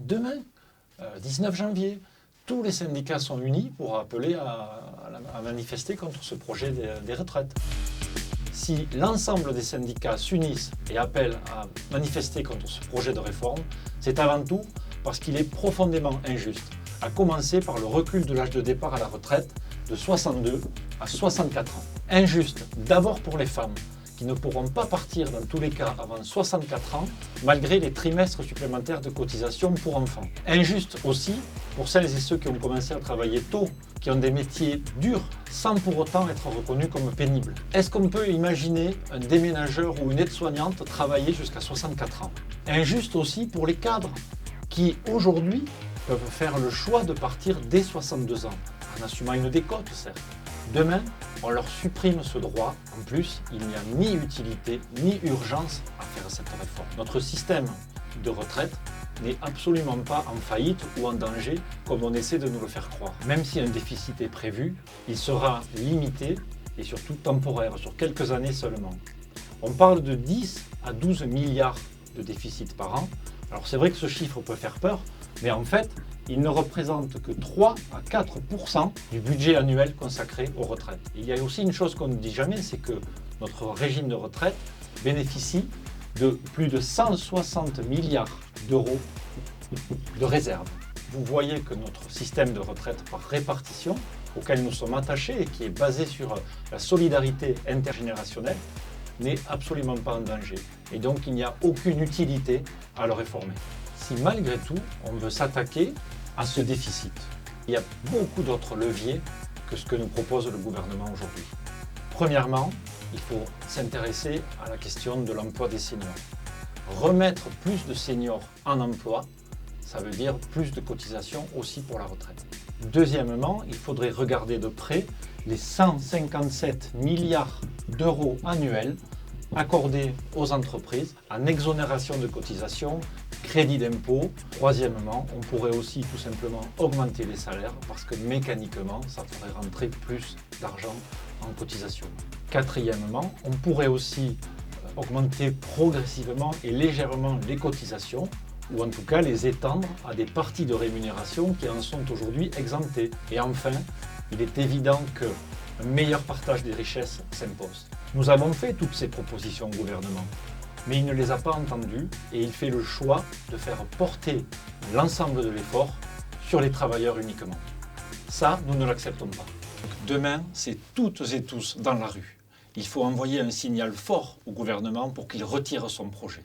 demain, 19 janvier, tous les syndicats sont unis pour appeler à manifester contre ce projet des retraites. Si l'ensemble des syndicats s'unissent et appellent à manifester contre ce projet de réforme, c'est avant tout parce qu'il est profondément injuste, à commencer par le recul de l'âge de départ à la retraite de 62 à 64 ans. Injuste d'abord pour les femmes, qui ne pourront pas partir dans tous les cas avant 64 ans, malgré les trimestres supplémentaires de cotisation pour enfants. Injuste aussi pour celles et ceux qui ont commencé à travailler tôt, qui ont des métiers durs, sans pour autant être reconnus comme pénibles. Est-ce qu'on peut imaginer un déménageur ou une aide-soignante travailler jusqu'à 64 ans? Injuste aussi pour les cadres, qui aujourd'hui peuvent faire le choix de partir dès 62 ans, en assumant une décote certes. Demain, on leur supprime ce droit. En plus, il n'y a ni utilité ni urgence à faire cette réforme. Notre système de retraite n'est absolument pas en faillite ou en danger comme on essaie de nous le faire croire. Même si un déficit est prévu, il sera limité et surtout temporaire, sur quelques années seulement. On parle de 10 à 12 milliards de déficit par an. Alors c'est vrai que ce chiffre peut faire peur, mais en fait, il ne représente que 3 à 4% du budget annuel consacré aux retraites. Il y a aussi une chose qu'on ne dit jamais, c'est que notre régime de retraite bénéficie de plus de 160 milliards d'euros de réserves. Vous voyez que notre système de retraite par répartition, auquel nous sommes attachés et qui est basé sur la solidarité intergénérationnelle, n'est absolument pas en danger. Et donc il n'y a aucune utilité à le réformer. Si malgré tout, on veut s'attaquer à ce déficit, il y a beaucoup d'autres leviers que ce que nous propose le gouvernement aujourd'hui. Premièrement, il faut s'intéresser à la question de l'emploi des seniors. Remettre plus de seniors en emploi, ça veut dire plus de cotisations aussi pour la retraite. Deuxièmement, il faudrait regarder de près les 157 milliards d'euros annuels accordés aux entreprises en exonération de cotisations, crédit d'impôt. Troisièmement, on pourrait aussi tout simplement augmenter les salaires parce que mécaniquement, ça ferait rentrer plus d'argent en cotisation. Quatrièmement, on pourrait aussi augmenter progressivement et légèrement les cotisations ou en tout cas les étendre à des parties de rémunération qui en sont aujourd'hui exemptées. Et enfin, il est évident qu'un meilleur partage des richesses s'impose. Nous avons fait toutes ces propositions au gouvernement, mais il ne les a pas entendues et il fait le choix de faire porter l'ensemble de l'effort sur les travailleurs uniquement. Ça, nous ne l'acceptons pas. Donc, demain, c'est toutes et tous dans la rue. Il faut envoyer un signal fort au gouvernement pour qu'il retire son projet.